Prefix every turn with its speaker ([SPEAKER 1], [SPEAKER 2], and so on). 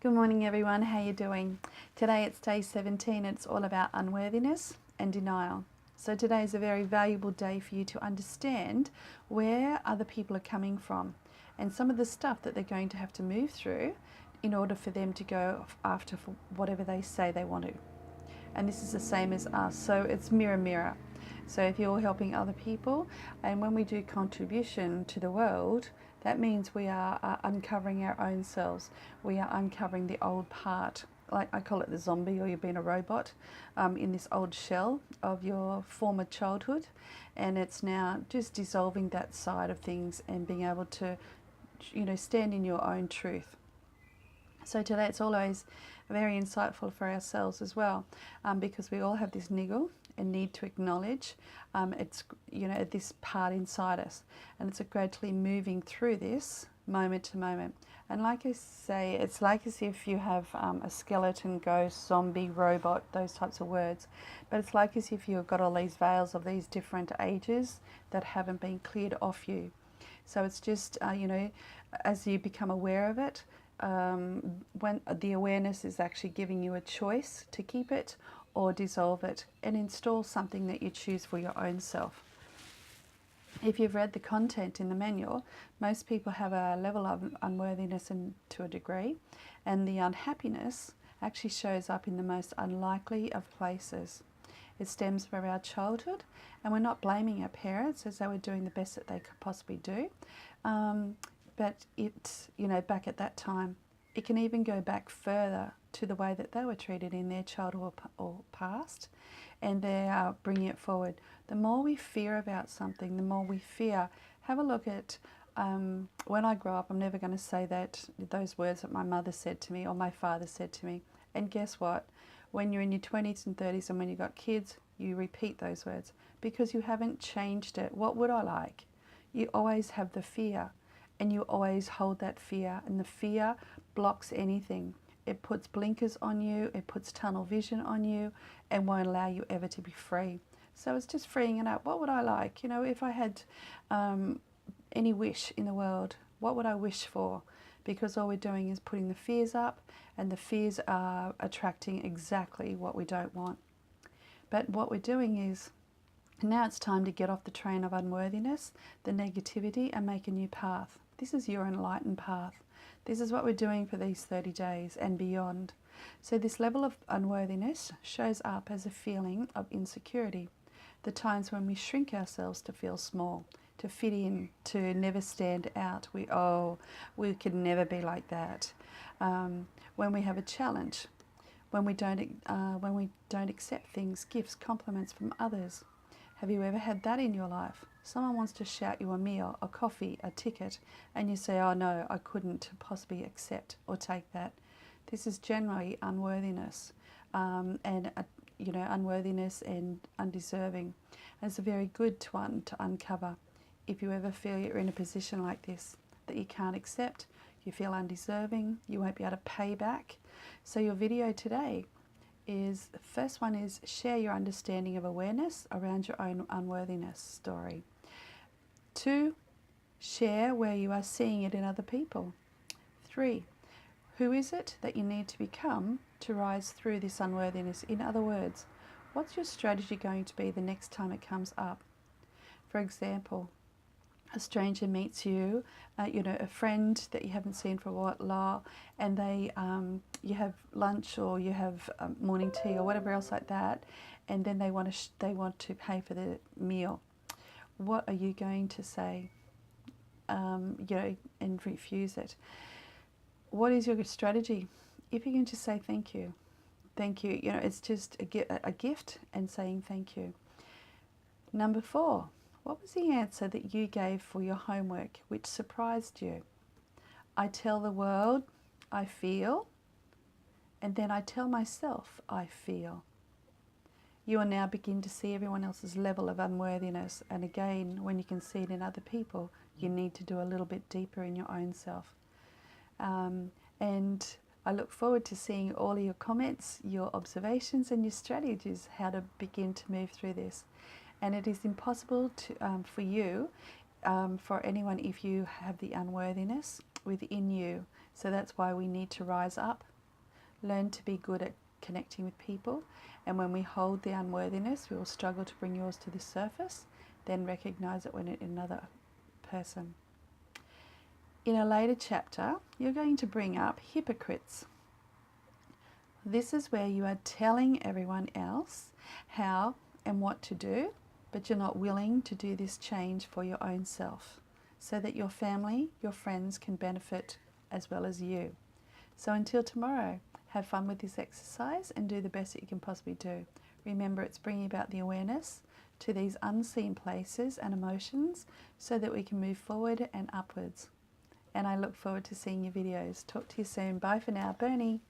[SPEAKER 1] Good morning everyone, how you doing? Today it's day 17. It's all about unworthiness and denial. So today is a very valuable day for you to understand where other people are coming from and some of the stuff that they're going to have to move through in order for them to go after for whatever they say they want to. And this is the same as us, so it's mirror mirror. So if you're helping other people, and when we do contribution to the world, that means we are uncovering our own selves. We are uncovering the old part, like I call it the zombie, or you've been a robot in this old shell of your former childhood, and it's now just dissolving that side of things and being able to, stand in your own truth. So today it's always very insightful for ourselves as well, because we all have this niggle and need to acknowledge it's this part inside us, and it's gradually moving through this moment to moment. And like I say, it's like as if you have a skeleton, ghost, zombie, robot, those types of words, but it's like as if you've got all these veils of these different ages that haven't been cleared off you. So it's just as you become aware of it, when the awareness is actually giving you a choice to keep it or dissolve it and install something that you choose for your own self. If you've read the content in the manual, most people have a level of unworthiness to a degree, and the unhappiness actually shows up in the most unlikely of places. It stems from our childhood, and we're not blaming our parents as they were doing the best that they could possibly do. But it's, back at that time, it can even go back further to the way that they were treated in their childhood or past, and they are bringing it forward. The more we fear about something, the more we fear. Have a look at, when I grow up, I'm never going to say those words that my mother said to me or my father said to me. And guess what? When you're in your 20s and 30s and when you've got kids, you repeat those words because you haven't changed it. What would I like? You always have the fear. And you always hold that fear, and the fear blocks anything. It puts blinkers on you, it puts tunnel vision on you, and won't allow you ever to be free. So it's just freeing it up. What would I like? If I had any wish in the world, what would I wish for? Because all we're doing is putting the fears up, and the fears are attracting exactly what we don't want. But what we're doing is, now it's time to get off the train of unworthiness, the negativity, and make a new path. This is your enlightened path. This is what we're doing for these 30 days and beyond. So this level of unworthiness shows up as a feeling of insecurity. The times when we shrink ourselves to feel small, to fit in, to never stand out. We could never be like that. When we have a challenge, when we don't accept things, gifts, compliments from others. Have you ever had that in your life? Someone wants to shout you a meal, a coffee, a ticket, and you say, oh no, I couldn't possibly accept or take that. This is generally unworthiness, unworthiness and undeserving. And it's a very good one to uncover. If you ever feel you're in a position like this, that you can't accept, you feel undeserving, you won't be able to pay back. So your video today is, the first one is share your understanding of awareness around your own unworthiness story. 2, share where you are seeing it in other people. 3, who is it that you need to become to rise through this unworthiness? In other words, what's your strategy going to be the next time it comes up? For example, a stranger meets you, a friend that you haven't seen for a while, and you have lunch or you have morning tea or whatever else like that, and then they want to pay for the meal. What are you going to say? And refuse it. What is your strategy? If you can just say thank you, it's just a gift and saying thank you. Number 4. What was the answer that you gave for your homework which surprised you? I tell the world I feel, and then I tell myself I feel. You will now begin to see everyone else's level of unworthiness, and again, when you can see it in other people, you need to do a little bit deeper in your own self. And I look forward to seeing all of your comments, your observations, and your strategies, how to begin to move through this. And it is impossible for you, for anyone, if you have the unworthiness within you. So that's why we need to rise up Learn to be good at connecting with people, and when we hold the unworthiness, we will struggle to bring yours to the surface, then recognize it when in another person. In a later chapter, you're going to bring up hypocrites. This is where you are telling everyone else how and what to do, but you're not willing to do this change for your own self, so that your family, your friends can benefit as well as you. So until tomorrow, have fun with this exercise and do the best that you can possibly do. Remember, it's bringing about the awareness to these unseen places and emotions so that we can move forward and upwards. And I look forward to seeing your videos. Talk to you soon. Bye for now. Bernie.